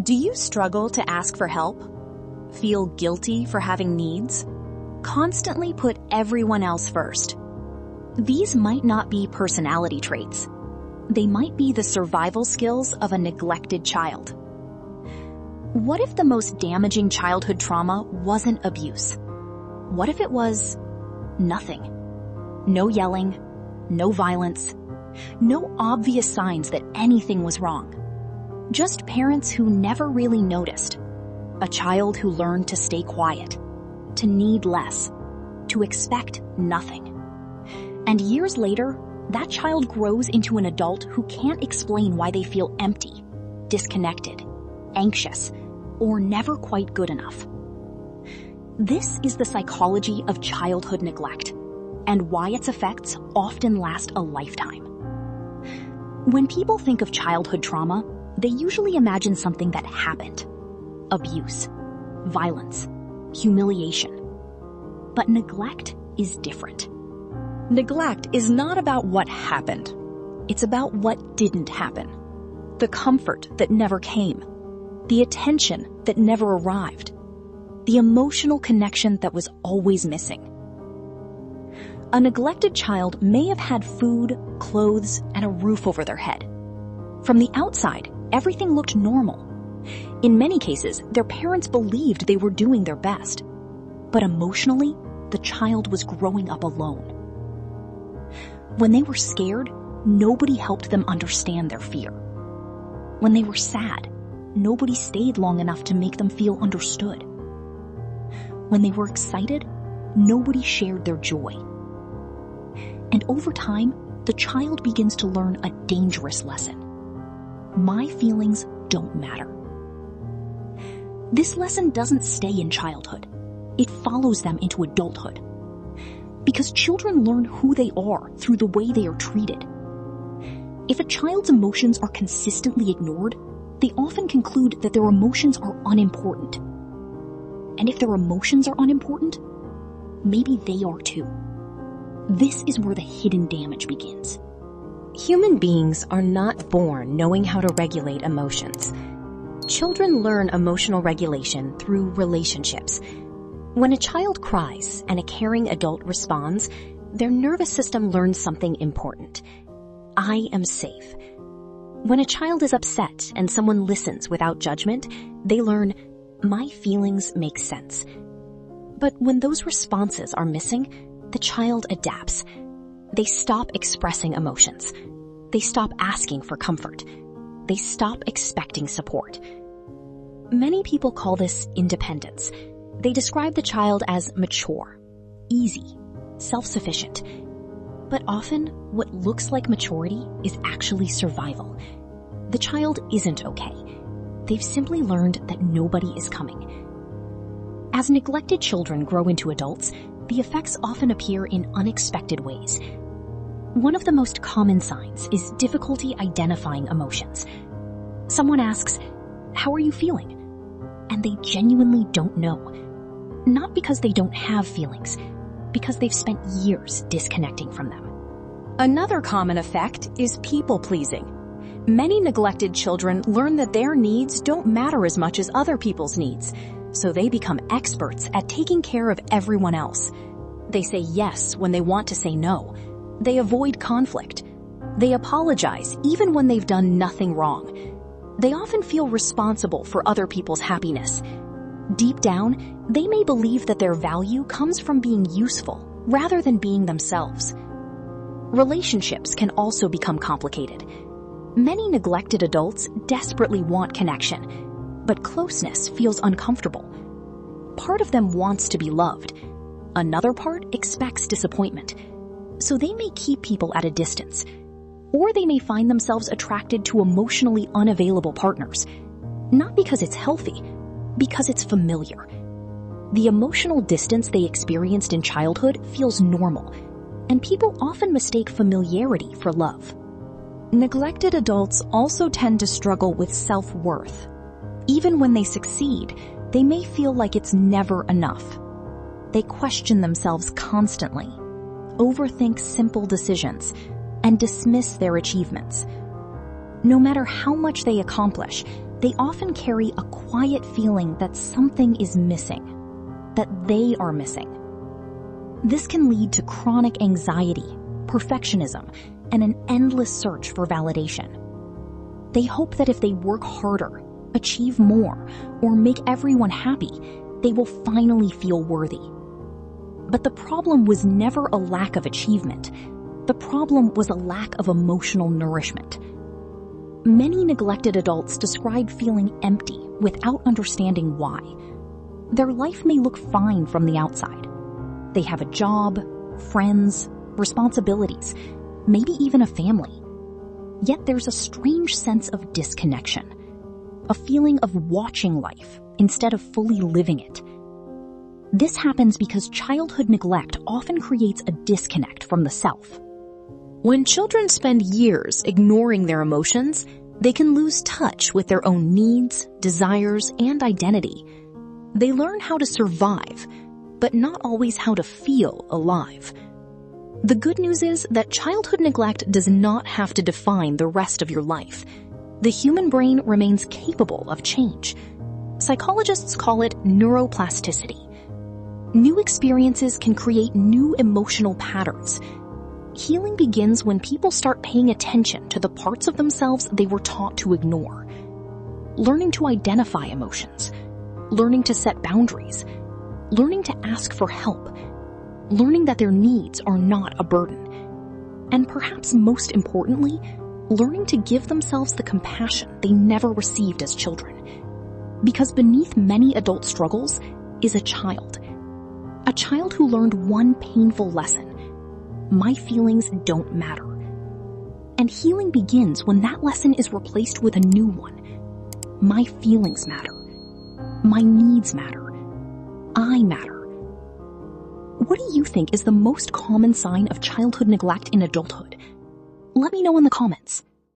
Do you struggle to ask for help? Feel guilty for having needs? Constantly put everyone else first? These might not be personality traits. They might be the survival skills of a neglected child. What if the most damaging childhood trauma wasn't abuse? What if it was nothing? No yelling, no violence, no obvious signs that anything was wrong. Just parents who never really noticed. A child who learned to stay quiet, to need less, to expect nothing. And years later, that child grows into an adult who can't explain why they feel empty, disconnected, anxious, or never quite good enough. This is the psychology of childhood neglect, and why its effects often last a lifetime. When people think of childhood trauma, they usually imagine something that happened. Abuse, violence, humiliation. But neglect is different. Neglect is not about what happened. It's about what didn't happen. The comfort that never came. The attention that never arrived. The emotional connection that was always missing. A neglected child may have had food, clothes, and a roof over their head. From the outside, everything looked normal. In many cases, their parents believed they were doing their best. But emotionally, the child was growing up alone. When they were scared, nobody helped them understand their fear. When they were sad, nobody stayed long enough to make them feel understood. When they were excited, nobody shared their joy. And over time, the child begins to learn a dangerous lesson. My feelings don't matter. This lesson doesn't stay in childhood. It follows them into adulthood. Because children learn who they are through the way they are treated. If a child's emotions are consistently ignored, they often conclude that their emotions are unimportant. And if their emotions are unimportant, maybe they are too. This is where the hidden damage begins. Human beings are not born knowing how to regulate emotions. Children learn emotional regulation through relationships. When a child cries and a caring adult responds, their nervous system learns something important. I am safe. When a child is upset and someone listens without judgment, they learn, my feelings make sense. But when those responses are missing, the child adapts. They stop expressing emotions. They stop asking for comfort. They stop expecting support. Many people call this independence. They describe the child as mature, easy, self-sufficient. But often, what looks like maturity is actually survival. The child isn't okay. They've simply learned that nobody is coming. As neglected children grow into adults, the effects often appear in unexpected ways. One of the most common signs is difficulty identifying emotions. Someone asks, "How are you feeling?" And they genuinely don't know. Not because they don't have feelings, because they've spent years disconnecting from them. Another common effect is people-pleasing. Many neglected children learn that their needs don't matter as much as other people's needs, so they become experts at taking care of everyone else. They say yes when they want to say no. They avoid conflict. They apologize even when they've done nothing wrong. They often feel responsible for other people's happiness. Deep down, they may believe that their value comes from being useful rather than being themselves. Relationships can also become complicated. Many neglected adults desperately want connection, but closeness feels uncomfortable. Part of them wants to be loved. Another part expects disappointment. So they may keep people at a distance. Or they may find themselves attracted to emotionally unavailable partners. Not because it's healthy, because it's familiar. The emotional distance they experienced in childhood feels normal, and people often mistake familiarity for love. Neglected adults also tend to struggle with self-worth. Even when they succeed, they may feel like it's never enough. They question themselves constantly, overthink simple decisions, and dismiss their achievements. No matter how much they accomplish, they often carry a quiet feeling that something is missing, that they are missing. This can lead to chronic anxiety, perfectionism, and an endless search for validation. They hope that if they work harder, achieve more, or make everyone happy, they will finally feel worthy. But the problem was never a lack of achievement. The problem was a lack of emotional nourishment. Many neglected adults describe feeling empty without understanding why. Their life may look fine from the outside. They have a job, friends, responsibilities, maybe even a family. Yet there's a strange sense of disconnection, a feeling of watching life instead of fully living it. This happens because childhood neglect often creates a disconnect from the self. When children spend years ignoring their emotions, they can lose touch with their own needs, desires, and identity. They learn how to survive, but not always how to feel alive. The good news is that childhood neglect does not have to define the rest of your life. The human brain remains capable of change. Psychologists call it neuroplasticity. New experiences can create new emotional patterns. Healing begins when people start paying attention to the parts of themselves they were taught to ignore. Learning to identify emotions, learning to set boundaries, learning to ask for help, learning that their needs are not a burden, and perhaps most importantly, learning to give themselves the compassion they never received as children. Because beneath many adult struggles is a child who learned one painful lesson: my feelings don't matter. And healing begins when that lesson is replaced with a new one. My feelings matter. My needs matter. I matter. What do you think is the most common sign of childhood neglect in adulthood? Let me know in the comments.